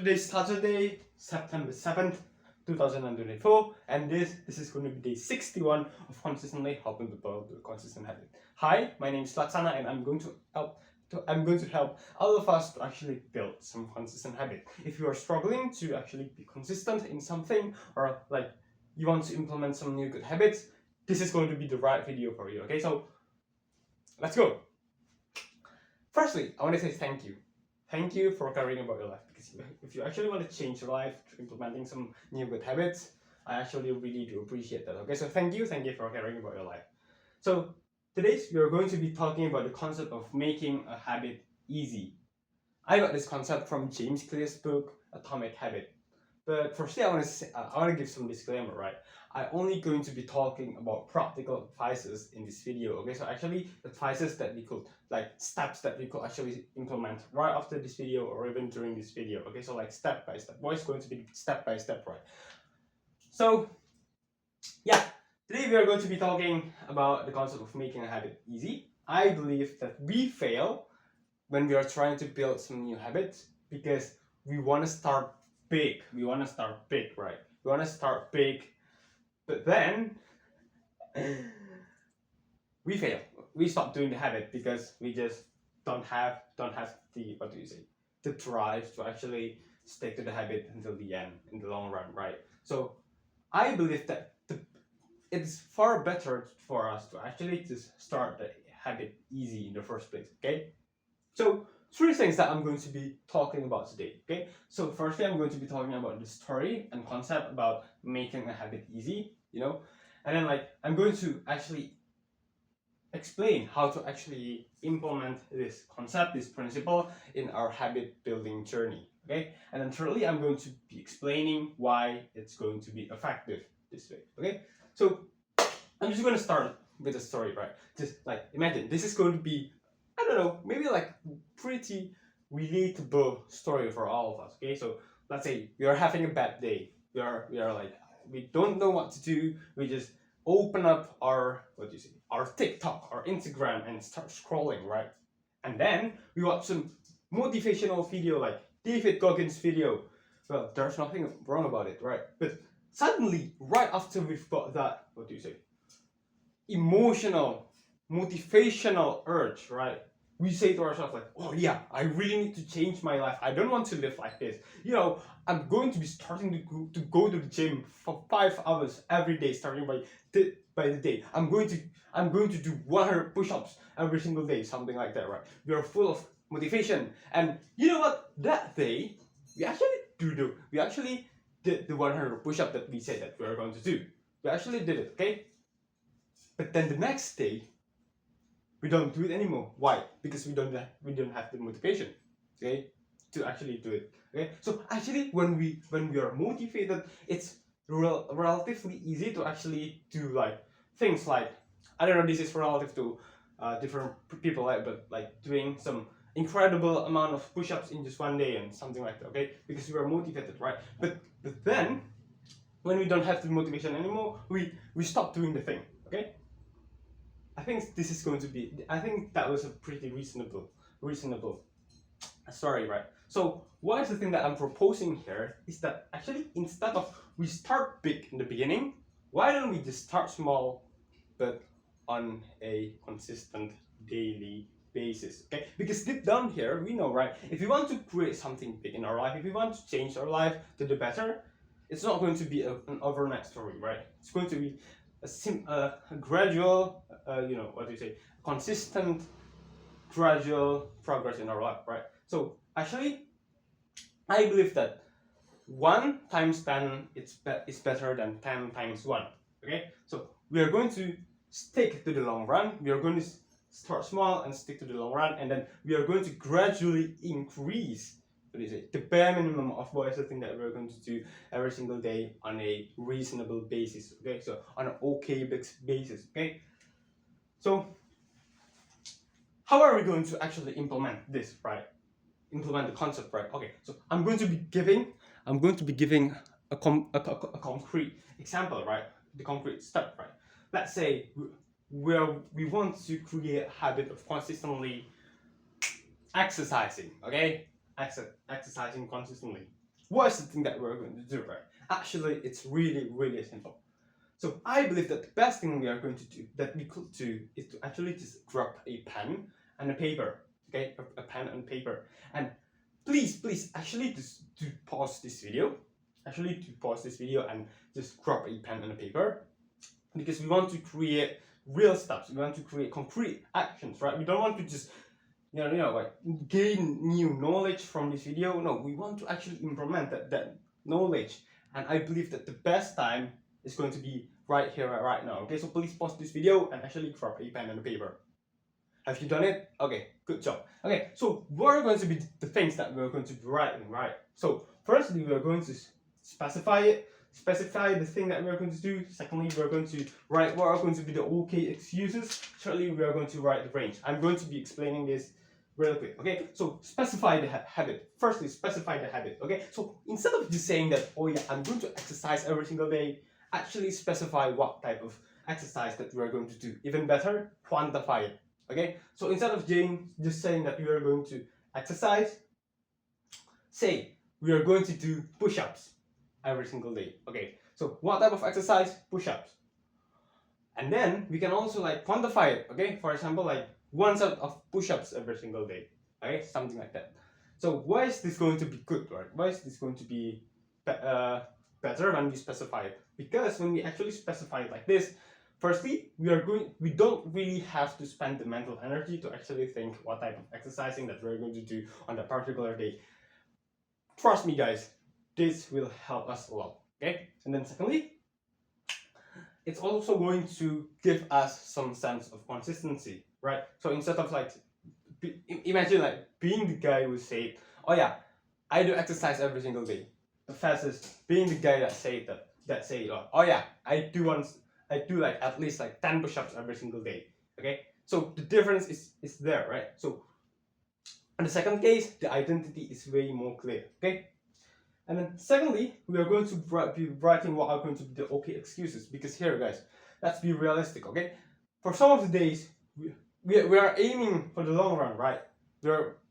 today is Saturday, September 7th, 2024, and this is going to be day 61 of consistently helping people build a consistent habit. Hi, my name is Laksana, and I'm going to help all of us to actually build some consistent habit. If you are struggling to actually be consistent in something, or like you want to implement some new good habits, this is going to be the right video for you. Okay, so let's go. Firstly, I want to say thank you. Thank you for caring about your life, because if you actually want to change your life through implementing some new good habits, I actually really do appreciate that. Okay, so thank you for caring about your life. So today we are going to be talking about the concept of making a habit easy. I got this concept from James Clear's book Atomic Habit. But firstly, I want to give some disclaimer, right? I'm only going to be talking about practical advices in this video. Okay, so actually advices that we could, like steps that we could actually implement right after this video or even during this video. Okay, so like step by step. What is going to be step by step, right? So yeah, today we are going to be talking about the concept of making a habit easy. I believe that we fail when we are trying to build some new habits because we want to start big. We want to start big, right? We want to start big, but then we fail. We stop doing the habit because we just don't have the the drive to actually stick to the habit until the end in the long run, right? So I believe that it's far better for us to actually just start the habit easy in the first place. Okay, so three things that I'm going to be talking about today. Okay, so firstly, I'm going to be talking about the story and concept about making a habit easy, and then like I'm going to actually explain how to actually implement this concept, this principle in our habit building journey. Okay, and then thirdly, I'm going to be explaining why it's going to be effective this way. Okay, so I'm just going to start with a story, right? Just like imagine this is going to be, I don't know, maybe like pretty relatable story for all of us. Okay, so let's say we are having a bad day. We are like, we don't know what to do. We just open up our our TikTok or Instagram and start scrolling, right? And then we watch some motivational video like David Goggins video. Well, there's nothing wrong about it, right? But suddenly, right after we've got that, emotional, motivational urge, right? We say to ourselves like, oh yeah, I really need to change my life. I don't want to live like this. I'm going to be starting to go to the gym for 5 hours every day, starting by the day. I'm going to do 100 push-ups every single day, something like that, right? We are full of motivation, and you know what? That day, we actually did the 100 push-up that we said that we were going to do. We actually did it, okay? But then the next day, we don't do it anymore. Why? Because we don't have the motivation, okay, to actually do it. Okay, so actually, when we are motivated, it's relatively easy to actually do like things like, I don't know. This is relative to different people, but like doing some incredible amount of push-ups in just one day and something like that. Okay, because we are motivated, right? But then when we don't have the motivation anymore, we stop doing the thing. Okay. I think this is going to be. I think that was a pretty reasonable story, right? So what is the thing that I'm proposing here is that actually instead of we start big in the beginning, why don't we just start small, but on a consistent daily basis? Okay, because deep down here we know, right? If we want to create something big in our life, if we want to change our life to the better, it's not going to be an overnight story, right? It's going to be a gradual, consistent, gradual progress in our life, right? So actually, I believe that 1 times 10 is better than 10 times 1. Okay, so we are going to stick to the long run. We are going to start small and stick to the long run, and then we are going to gradually increase the bare minimum of what is the thing that we're going to do every single day on a reasonable basis. Okay, so on an okay basis. Okay, so how are we going to actually implement this, right? Implement the concept, right? Okay, so I'm going to be giving a concrete example, right? The concrete step, right? Let's say we want to create a habit of consistently exercising. Okay, exercising consistently. what is the thing that we're going to do, right? Actually, it's really simple. So I believe that the best thing we are going to do, that we could do, is to actually just grab a pen and a paper, okay? A pen and paper. And please, actually just to pause this video, and just grab a pen and a paper, because we want to create real steps. We want to create concrete actions, right? We don't want to just like gain new knowledge from this video. No, we want to actually implement that knowledge. And I believe that the best time is going to be right here, right now. Okay, so please pause this video and actually grab a pen and a paper. Have you done it? Okay, good job. Okay, so what are going to be the things that we're going to be writing, right? So firstly, we are going to specify the thing that we're going to do. Secondly, we're going to write what are going to be the okay excuses. Thirdly, we are going to write the range. I'm going to be explaining this real quick. Okay, so specify the habit. Firstly, specify the habit. Okay, so instead of just saying that, oh yeah, I'm going to exercise every single day, actually specify what type of exercise that we are going to do. Even better, quantify it. Okay, so instead of just saying that we are going to exercise, say we are going to do push-ups every single day. Okay, so what type of exercise? Push-ups. And then we can also like quantify it. Okay, for example, like 1 set of push-ups every single day. Okay, something like that. So why is this going to be good, right? Why is this going to be better when we specify it? Because when we actually specify it like this, firstly, we don't really have to spend the mental energy to actually think what type of exercising that we're going to do on that particular day. Trust me, guys, this will help us a lot. Okay, and then secondly, it's also going to give us some sense of consistency, right? So instead of like, imagine like being the guy who said, oh yeah, I do exercise every single day. The fastest being the guy that say, oh yeah, I do like at least like 10 push-ups every single day. Okay, so the difference is there, right? So in the second case, the identity is way more clear. Okay, and then secondly, we are going to be writing what are going to be the okay excuses, because here, guys, let's be realistic. Okay, for some of the days we are aiming for the long run, right?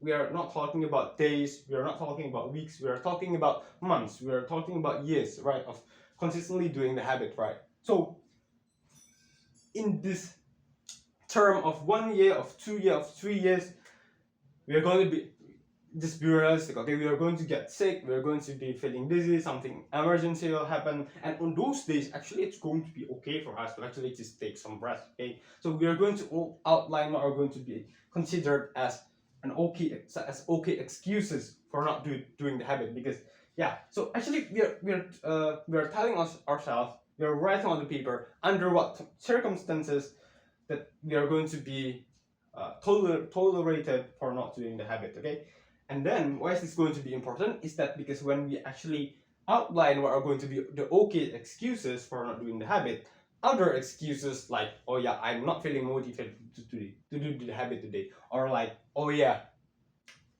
We are not talking about days, we are not talking about weeks, we are talking about months, we are talking about years, right, of consistently doing the habit, right? So in this term of 1 year, of 2 years, of 3 years, we are going to be, just be realistic, okay? We are going to get sick, we are going to be feeling busy, something emergency will happen, and on those days, actually, it's going to be okay for us to actually just take some rest, okay? So we are going to outline what are going to be considered as okay excuses for not doing the habit, because yeah. So actually, we are telling ourselves, we are writing on the paper under what circumstances that we are going to be tolerated for not doing the habit, okay? And then why is this going to be important is that because when we actually outline what are going to be the okay excuses for not doing the habit, other excuses like, oh yeah, I'm not feeling motivated to do the habit today, or like, oh yeah,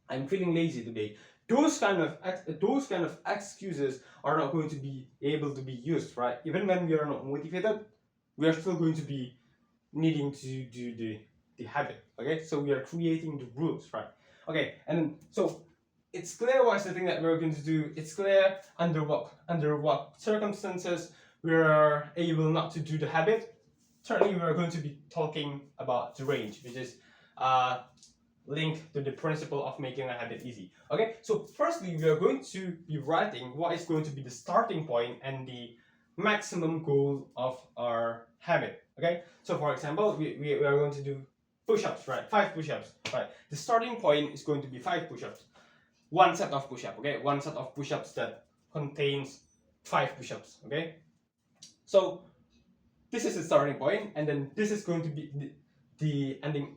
I'm feeling lazy today, those kind of excuses are not going to be able to be used, right? Even when we are not motivated, we are still going to be needing to do the habit. Okay, so we are creating the rules, right? Okay, and so it's clear what's the thing that we're going to do. It's clear under what circumstances we are able not to do the habit. Certainly, we are going to be talking about the range, which is linked to the principle of making a habit easy. Okay, so firstly, we are going to be writing what is going to be the starting point and the maximum goal of our habit. Okay, so for example, we are going to do push-ups, right? 5 push-ups, right? The starting point is going to be 5 push-ups. 1 set of push-ups, okay? 1 set of push-ups that contains 5 push-ups, okay? So this is the starting point, and then this is going to be the ending,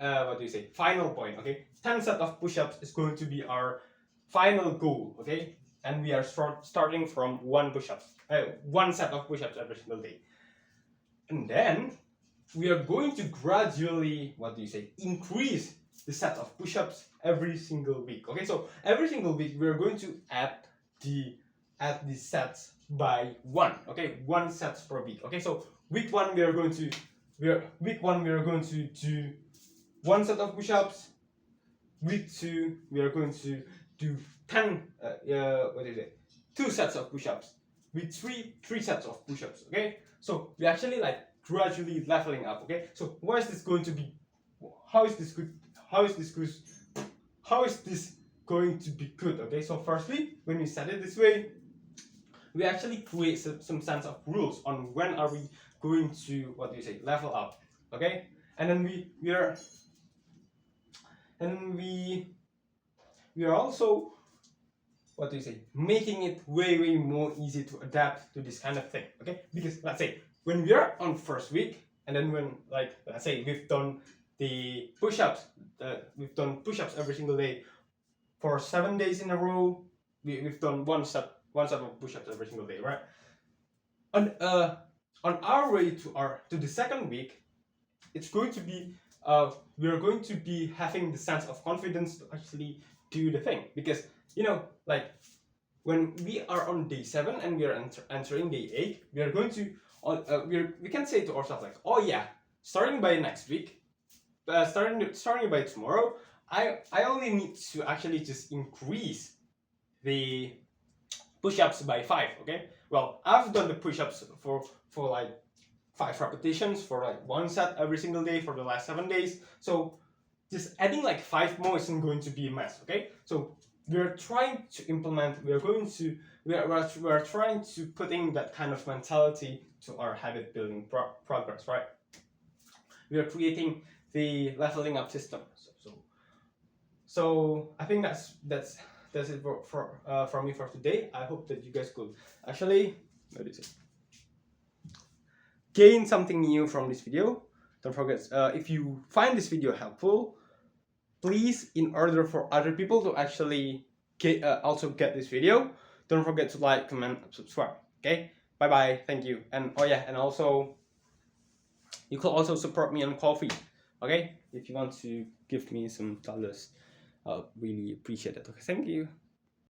final point, okay? 10 set of push-ups is going to be our final goal, okay? And we are starting from 1 push-ups, 1 set of push-ups every single day. And then we are going to gradually, increase the set of push-ups every single week. Okay, so every single week we are going to add the sets by 1. Okay, 1 sets per week. Okay, so week 1 we are going to do 1 set of push-ups. Week 2 we are going to do 10 2 sets of push-ups with three sets of push-ups. Okay, so we actually like gradually leveling up. Okay, so what is this going to be? How is this good? How is this good? How is this going to be good? Okay, so firstly, when we set it this way, we actually create some sense of rules on when are we going to, what do you say, level up. Okay, and then we are also, what do you say, making it way more easy to adapt to this kind of thing. Okay, because let's say when we are on first week, and then when, like, let's say we've done the push-ups, every single day for 7 days in a row. We've done one set of push-ups every single day, right? On our way to the second week, it's going to be we are going to be having the sense of confidence to actually do the thing, because like when we are on day 7 and we are entering day 8, we are going to we can say to ourselves like, oh yeah, starting by next week, starting by tomorrow, I only need to actually just increase the push-ups by 5. Okay, well, I've done the push-ups for like 5 repetitions for like 1 set every single day for the last 7 days, so just adding like 5 more isn't going to be a mess. Okay, so we're trying to implement, we are trying to put in that kind of mentality to our habit building progress, right? We are creating the leveling up system. So I think that's it for me for today. I hope that you guys could actually, what is it, gain something new from this video. Don't forget, if you find this video helpful, please, in order for other people to actually also get this video, don't forget to like, comment, and subscribe. Okay, bye bye, thank you. And oh yeah, and also you could also support me on Ko-fi. Okay, if you want to give me some dollars, I'll really appreciate it. Okay, thank you.